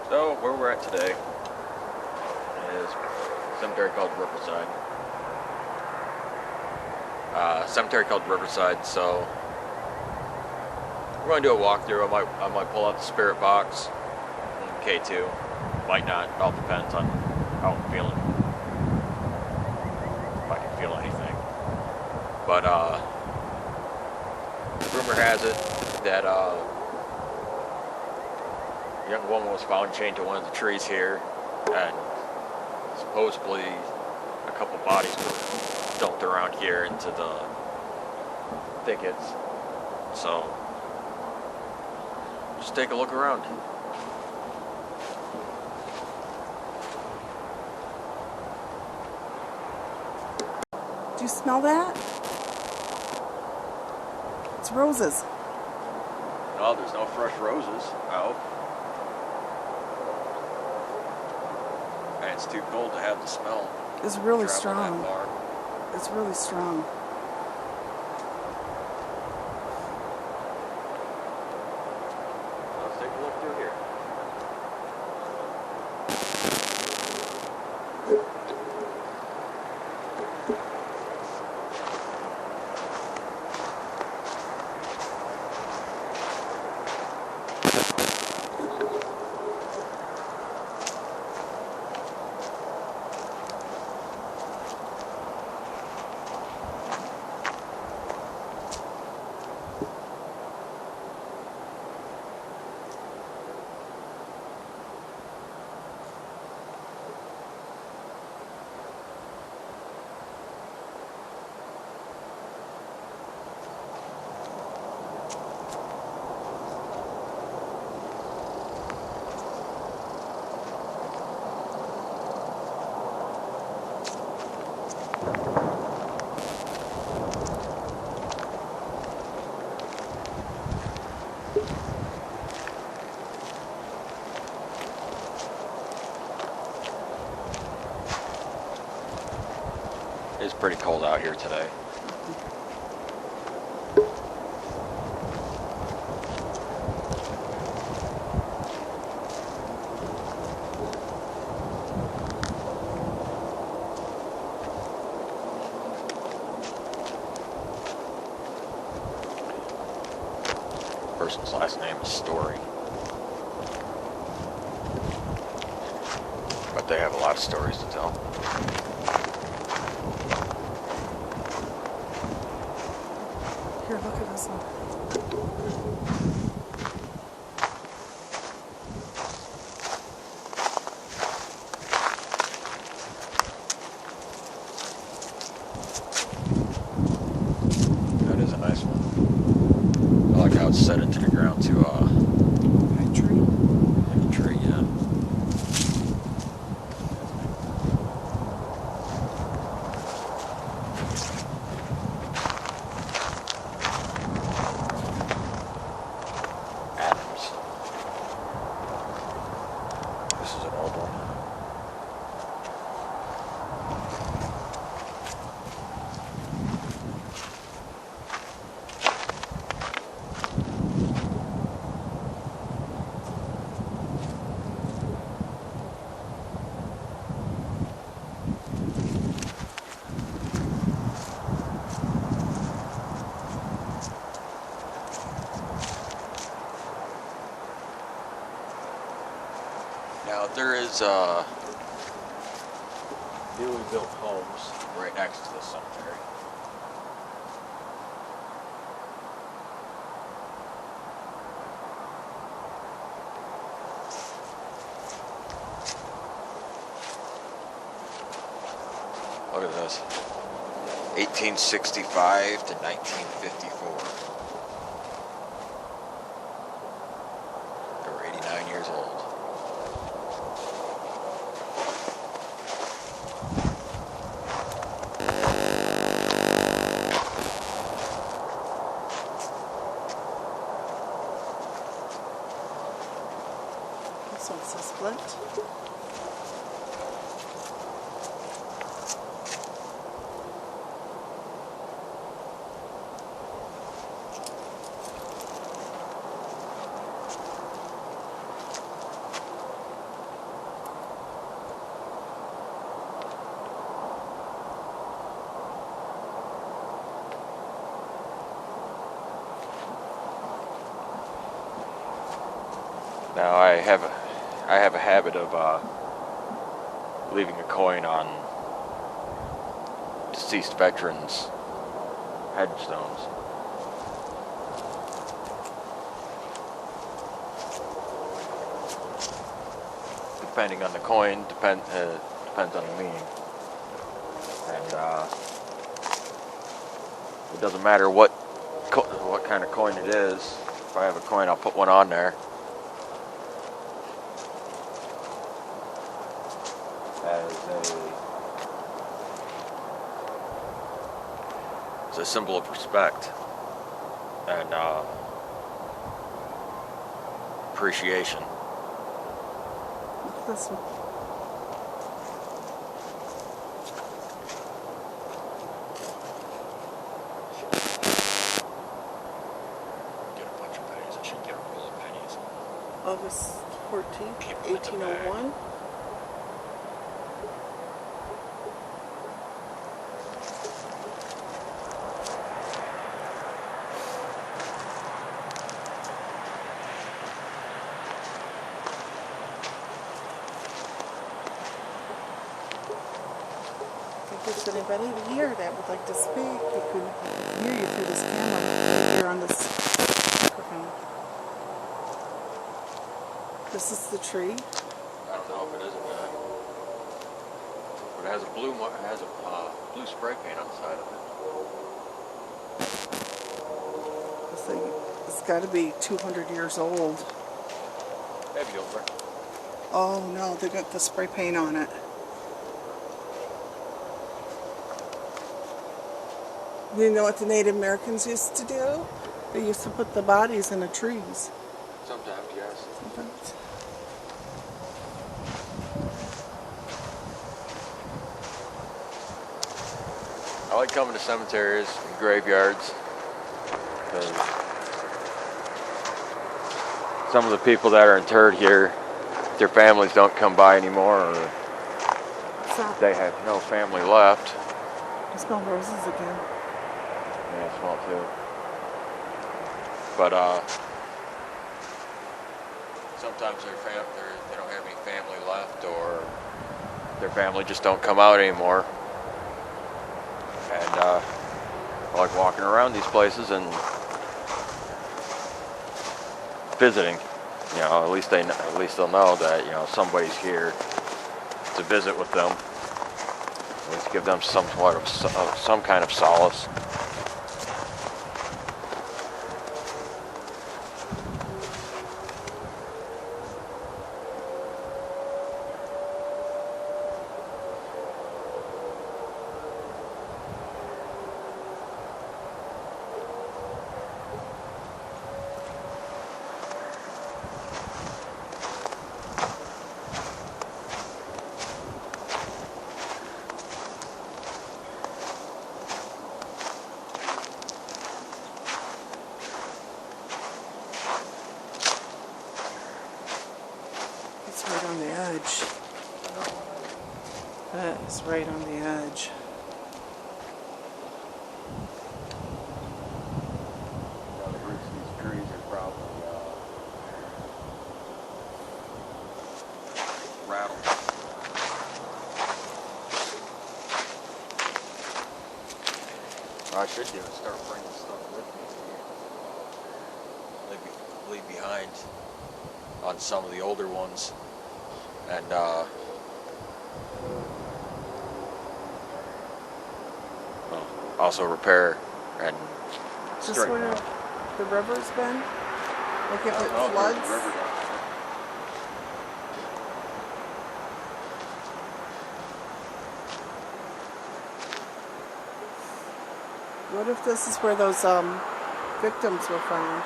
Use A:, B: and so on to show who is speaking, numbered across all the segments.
A: So, where we're at today is a cemetery called Riverside. So we're going to do a walkthrough. I might pull out the spirit box and K2. Might not. It all depends on how I'm feeling. If I can feel anything. But rumor has it that a young woman was found chained to one of the trees here, and supposedly a couple bodies were dumped around here into the thickets. So just take a look around.
B: Do you smell that? It's roses.
A: No, there's no fresh roses out. And it's too cold to have the smell.
B: It's really
A: travel
B: strong.
A: that far.
B: It's really strong.
A: Let's take a look through here. It's pretty cold out here today. Person's last name is Story. But they have a lot of stories to tell.
B: Here, look at this one.
A: That is a nice one. I like how it's set into the ground to
B: A tree.
A: like a tree, yeah. Adams. This is an old one. Now there is newly built homes right next to the cemetery. Look at this. 1865 to 1954. 89 years old.
B: This one's a split.
A: Now I have a habit of leaving a coin on deceased veterans' headstones. Depending on the coin, depends on the meaning, and it doesn't matter what kind of coin it is. If I have a coin, I'll put one on there. As a symbol of respect and appreciation.
B: Look at this one.
A: Get a bunch of pennies. I should get a roll of pennies.
B: August 14th,
A: Keep 'em in the bag.
B: 1801. If there's anybody here that would like to speak, you can hear you through this camera right here on this microphone. This is the tree.
A: I don't know if it is or not, but it has a blue spray paint on the side of it.
B: This thing, it's got to be 200 years old.
A: Maybe over.
B: Oh no, they got the spray paint on it. You know what the Native Americans used to do? They used to put the bodies in the trees.
A: Sometimes, yes.
B: Sometimes.
A: I like coming to cemeteries and graveyards because some of the people that are interred here, their families don't come by anymore, or
B: So,
A: they have no family left.
B: I smell roses again.
A: Yeah, I smell too. But sometimes they don't have any family left, or their family just don't come out anymore. And I like walking around these places and visiting. You know, at least they'll know that somebody's here to visit with them. At least give them some kind of solace.
B: It's right on the edge. That is right on the edge.
A: The roots of these trees are probably rattled. What I should do is start bringing stuff with me. Leave behind on some of the older ones, and also repair and
B: Is this
A: straighten
B: where
A: out.
B: the river's been? Like if
A: I
B: it
A: don't know if there's a
B: floods?
A: river down there.
B: What if this is where those victims were found?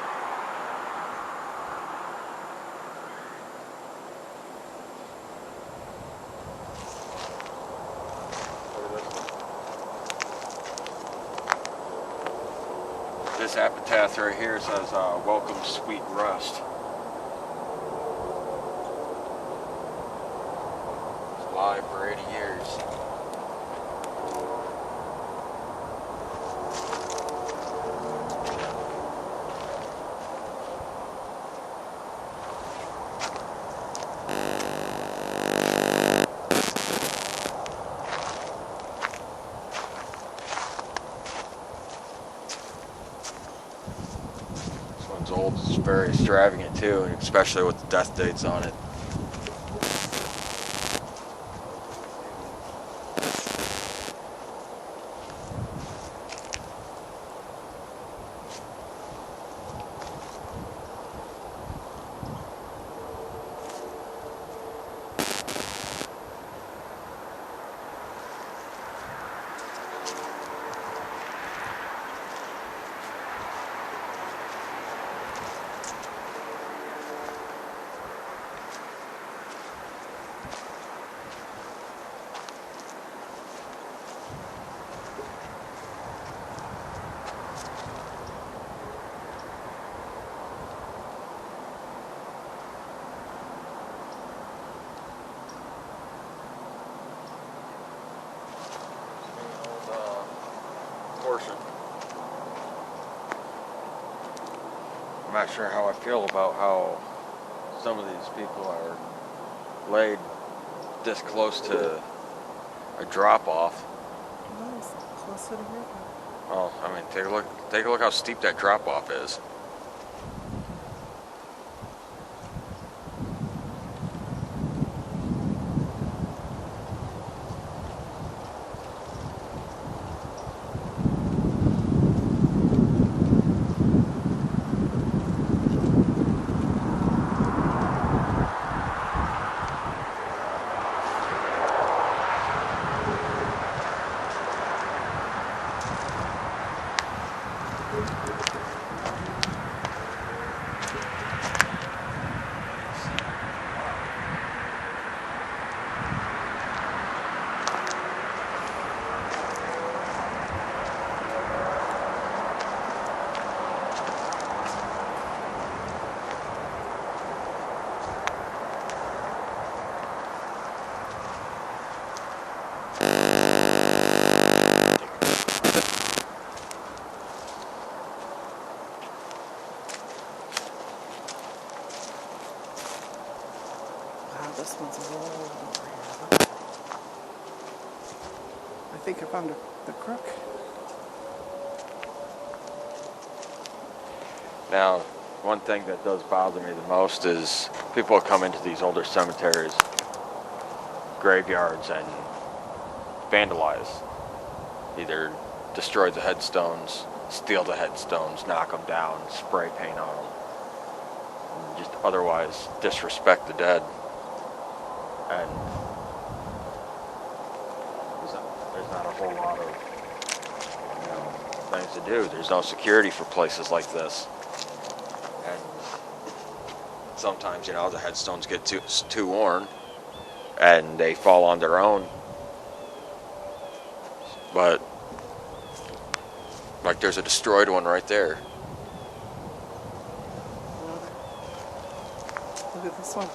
A: This epitaph right here says, "Welcome, sweet rest." It's alive for 80 years. This one's old. It's very extravagant too, and especially with the death dates on it. Portion. I'm not sure how I feel about how some of these people are laid this close to a drop off.
B: Nice. Closer to here.
A: Well, I mean, take a look how steep that drop off is.
B: Wow, this one's old. I think I found the crook.
A: Now, one thing that does bother me the most is people come into these older cemeteries, graveyards, and vandalize. Either destroy the headstones, steal the headstones, knock them down, spray paint on them, and just otherwise disrespect the dead. And there's not a whole lot of things to do. There's no security for places like this. And sometimes, the headstones get too worn and they fall on their own. But, like, there's a destroyed one right there.
B: Look at this one.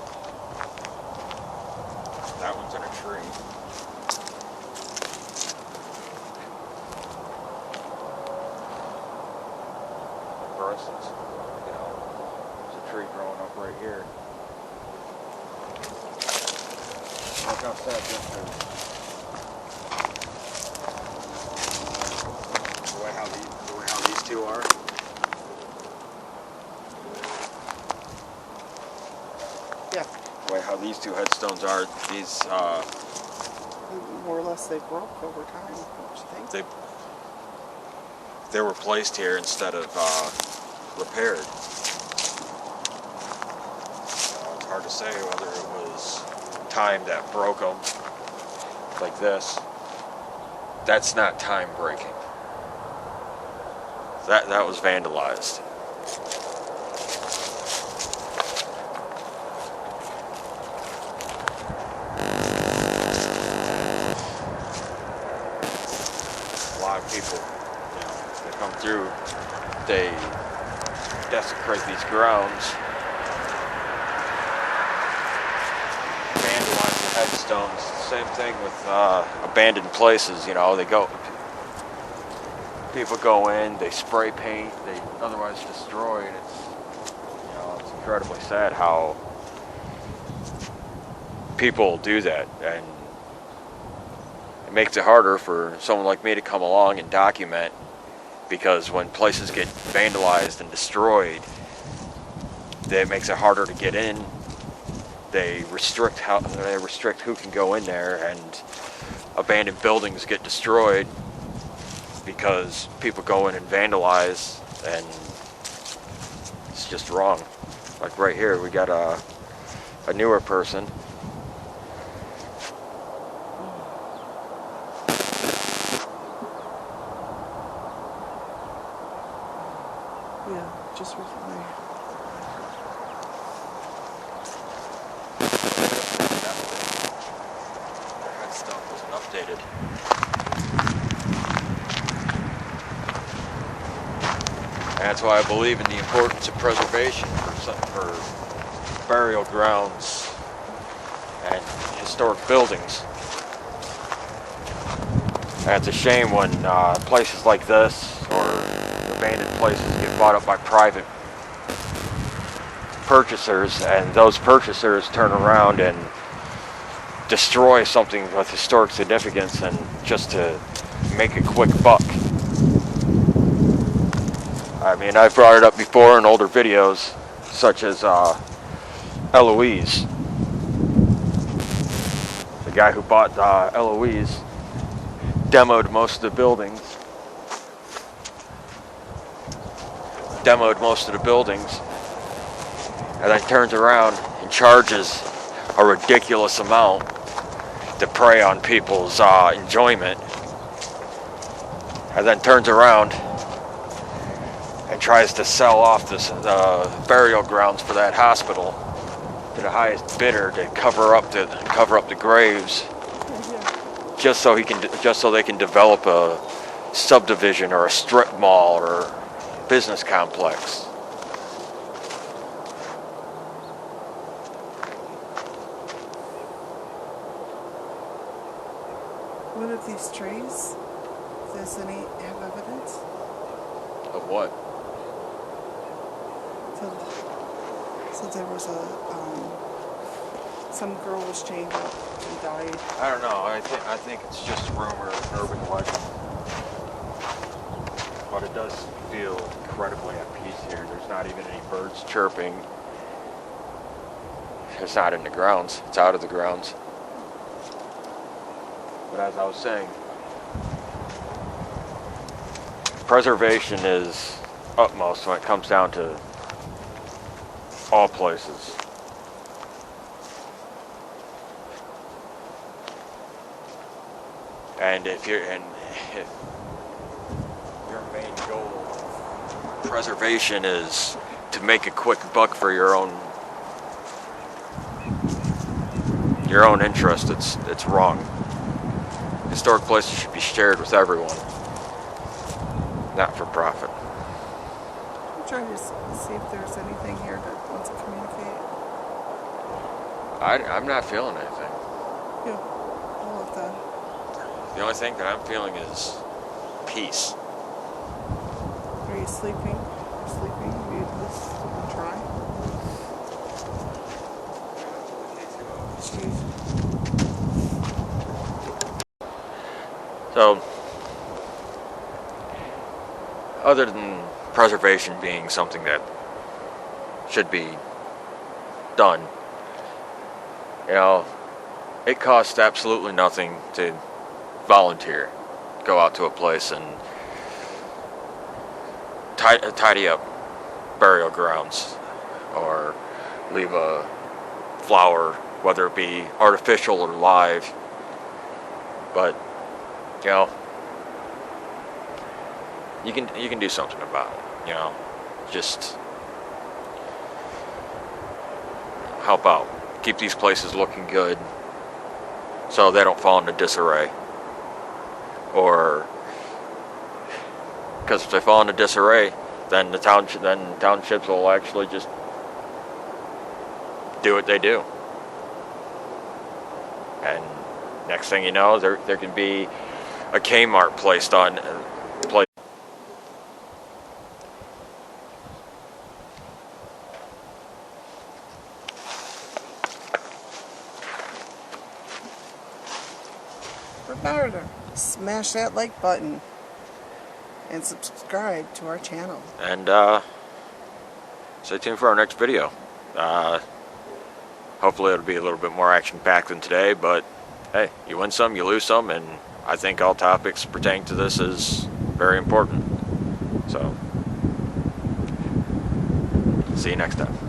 A: That one's in a tree. For instance, there's a tree growing up right here. Look how sad this is. The way how these two are.
B: Yeah.
A: The way how these two headstones are, these
B: More or less they broke over time, don't you think?
A: they were placed here instead of repaired. It's hard to say whether it was time that broke them, like this. That's not time breaking. That was vandalized. A lot of people, they come through, they desecrate these grounds, vandalize the headstones. Same thing with abandoned places. People go in, they spray paint, they otherwise destroy it. It's incredibly sad how people do that, and it makes it harder for someone like me to come along and document, because when places get vandalized and destroyed, that makes it harder to get in. They restrict who can go in there, and abandoned buildings get destroyed because people go in and vandalize, and it's just wrong. Like right here, we got a newer person.
B: Yeah, just recently.
A: That stuff wasn't updated. That's why I believe in the importance of preservation for burial grounds and historic buildings. And it's a shame when places like this or abandoned places get bought up by private purchasers, and those purchasers turn around and destroy something with historic significance and just to make a quick buck. I mean, I've brought it up before in older videos, such as Eloise. The guy who bought Eloise demoed most of the buildings. And then turns around and charges a ridiculous amount to prey on people's enjoyment. And then turns around and tries to sell off this burial grounds for that hospital to the highest bidder to cover up the graves, just so they can develop a subdivision or a strip mall or business complex.
B: What of these trees? Does any have evidence?
A: Of what?
B: So there was some girl was chained up and died.
A: I don't know. I think it's just rumor, urban legend. But it does feel incredibly at peace here. There's not even any birds chirping. It's not in the grounds. It's out of the grounds. But as I was saying, preservation is utmost when it comes down to all places. And if your main goal of preservation is to make a quick buck for your own interest, it's wrong. Historic places should be shared with everyone, not for profit.
B: I'm trying to see if there's anything here that wants to communicate.
A: I'm not feeling anything.
B: Yeah, all of that.
A: The only thing that I'm feeling is peace.
B: Are you sleeping? You're sleeping? You just try? Jeez.
A: So, other than preservation being something that should be done, it costs absolutely nothing to volunteer, go out to a place and tidy up burial grounds, or leave a flower, whether it be artificial or live. But you can do something about it. You know, just help out, keep these places looking good, so they don't fall into disarray. Or because if they fall into disarray, then townships will actually just do what they do. And next thing you know, there can be a Kmart placed on.
B: Remember to smash that like button and subscribe to our channel.
A: And stay tuned for our next video. Hopefully it'll be a little bit more action-packed than today, but hey, you win some, you lose some, and I think all topics pertaining to this is very important. So, see you next time.